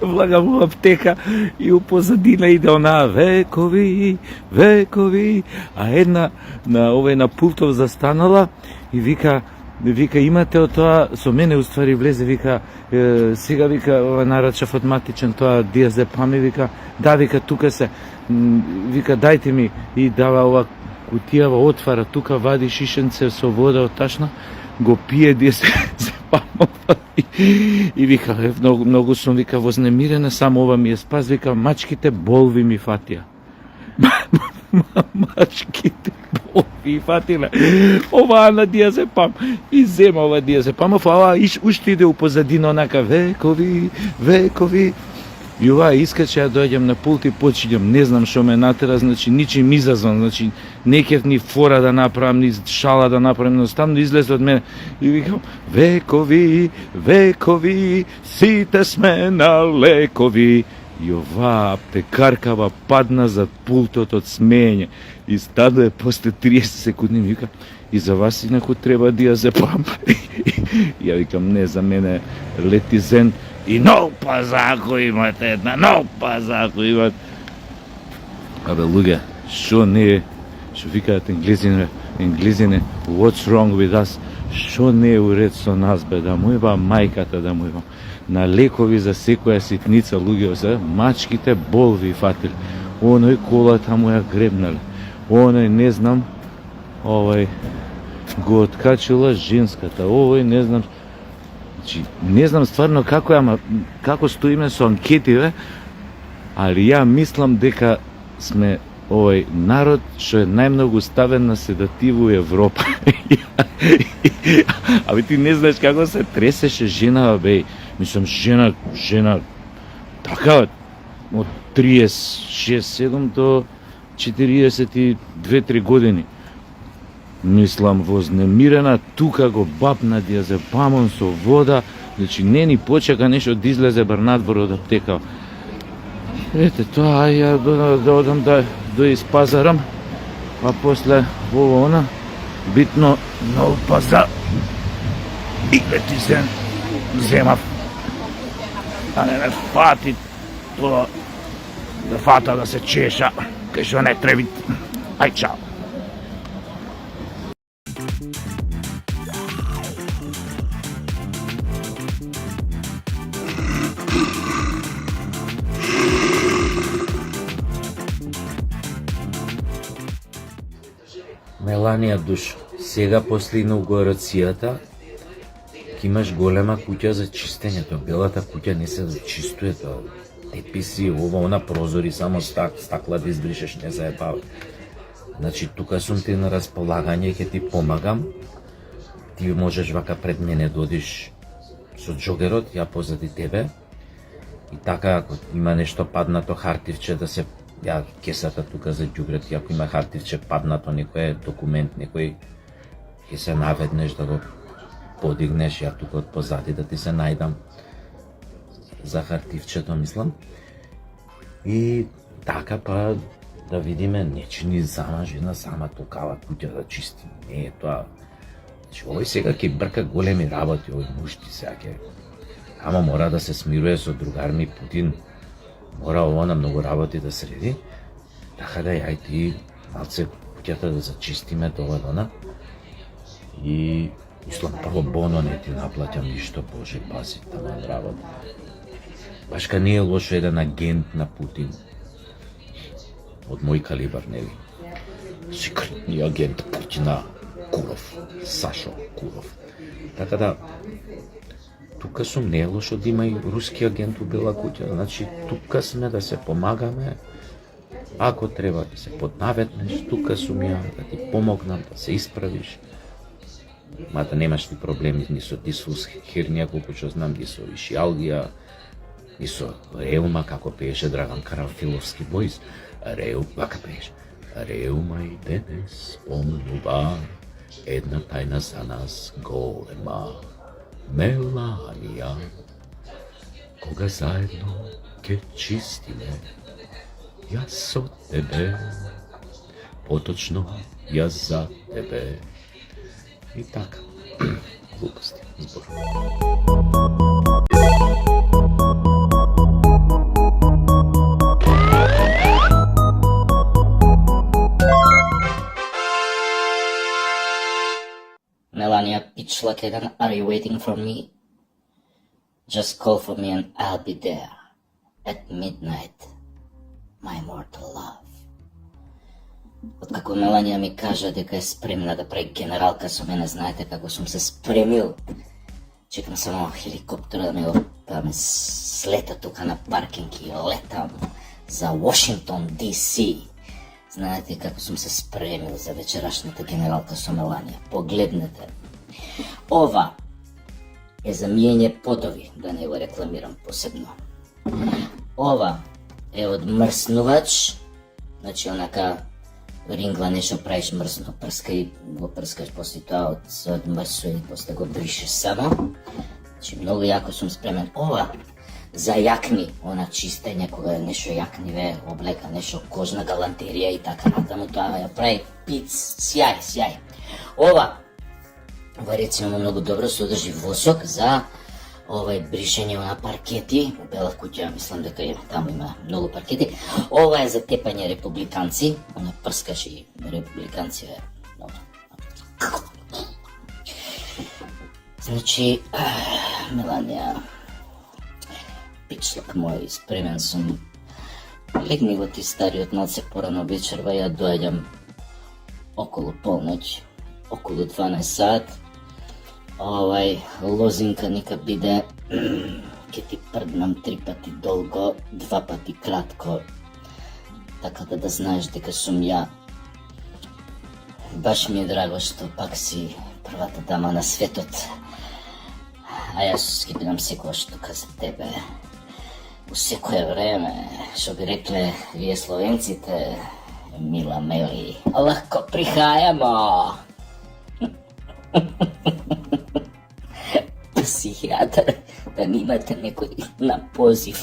влagam u apteka i u pozadina ide ona vekovi, a една на пултов застанала и вика имате од тоа, со мене уствари влезе, вика сега вика нарачав автоматичен тоа диазепам и вика да, вика тука се, вика дајте ми, и дава ова кутијава, отвара тука, вади шишенце со вода од ташна, го пие диазепамов и вика многу сум, вика вознемирена, само ова ми е спас, вика мачките болви ми фатија. Мачките болви фатиле. Ова на диазепам. И зема ова диазепамов, а ова уште иде у позадина онака векови. И ова искаче, ја дојдем на пулт и почињам, не знам што ме натера, значи ничим изазван, значи не кев ни фора да направам, ни шала да направам, едноставно излезе од мене и викам векови, сите сме на лекови. И ова аптекаркава падна зад пултот од смење и стаде после 30 секунди ми вика и за вас инаку треба диазепам. Ја викам не, за мене летизен и нов пазако имате, една нов пазако имате. Абе луѓе, што не е, што викаат енглезине, what's wrong with us, што не е уред со нас бе, да му еба мајката, да му еба на лекови за секоја ситница, луѓе, за мачките болви фатили. Оној колата му ја гребнале. Оној не знам, го откачила женската. Овој не знам, значи не знам стварно како стоиме со анкетиве, али ја мислам дека сме овој народ што е најмногу ставен на седатив у Европа. Абе ти не знаеш како се тресеше жена, бе. Мислам, жена, така, од 36-7 до 42-3 години. Мислам, вознемирена, тука го бапна диазепамон со вода, значи не ни почека нешто да излезе бар надвор од аптека. Ете тоа, ја да одам да испазарам, а после ово битно нов пазар и летизен земав. Да не ме фати тоа, да фата да се чеша, кај што не треби. Ај, чао. Меланија Душ, сега после инаугурацијата ќе имаш голема куќа за чистењето. Белата куќа не се чистуе, тоа теписи, ова, она, прозори, само стакла да избришеш, не заебава. Значи, тука сум ти на располагање, ќе ти помагам. Ти можеш вака пред мене да одиш со джогерот, ја позади тебе. И така, ако има нешто паднато хартивче, да се ја кесата тука за ѓубрет, ако има хартивче паднато, некој документ, некој, ќе се наведнеш да го подигнеш, ја тука од позади да ти се најдам за хартивчето, мислам. И така, па да видиме, не че ни замажена сама токава куќа да чисти. Не е тоа. Значи, овој сега ќе брка големи работи, овој мушти сега ќе. Ама мора да се смируе со другар ми Путин. Мора ово на многу работи да среди. Така да ја и ти малце куќата да зачистиме тоа дона. И мислам, прво боно не ти наплаќам ништо, Боже, пази, таман работа. Башка не е лошо еден агент на Путин. Од мој калибар, нели? Секретни агент Путина, Куров, Сашо Куров. Така да, тука сум, не е лошо да има и руски агент у Бела куќа. Значи, тука сме да се помагаме. Ако треба да се поднаветнеш, тука сум ја, да ти помогнам, да се исправиш. Мада немаш ти проблеми ни со дисфус хернија, колку што знам, ни со ишиалгија, ни со реума, како пееше Драган Карамфиловски бојс. Вака пееше. Реума и денес спомнува една тајна за нас голема. Меланија, кога заедно ке чистиме, јас со тебе, поточно јас за тебе. И така, глупости, збор. Schlakedan, are you waiting for me? Just call for me and I'll be there at midnight, my mortal love. Откако Меланија ми кажа дека е спремна да прави генералка со мене, знаете како сум се спремил. Чекам само хеликоптера да ме слета тука на паркинг и летам за Вашингтон, DC. Знаете како сум се спремил за вечерашната генералка со Меланија. Погледнете. Ова е за миење подови, да не го рекламирам посебно. Ова е од мрснувач, значи онака рингла нешто правиш мрсно, го прскаш после тоа од мрсо и после го бришеш само. Значи многу јако сум спремен. Ова за јакни, она чистење кога нешто јакни ве облека, нешто кожна галантерија и така натаму, тоа ја прави пиц, сјај. Ова рецимо многу добро содржи восок за бришење на паркети. У Бела куќа мислам дека таму има многу паркети. Ова е за тепање републиканци, она прскаш и републиканци е добро. Значи, Меланија, пичлак мој, спремен сум. Легни го ти стариот малце порано вечерва, ја доаѓам околу полноќ, околу 12 сат. Лозинка нека биде, ке ти прднам 3 пати долго, 2 пати кратко, така да знаеш дека сум ја. Баш ми е драго што пак си првата дама на светот, а јас ќе бидам секогаш тука за тебе. У секое време, што би рекле вие словенците, мила Мели, лако прихајамо. Психијатар, да немате некој на позив.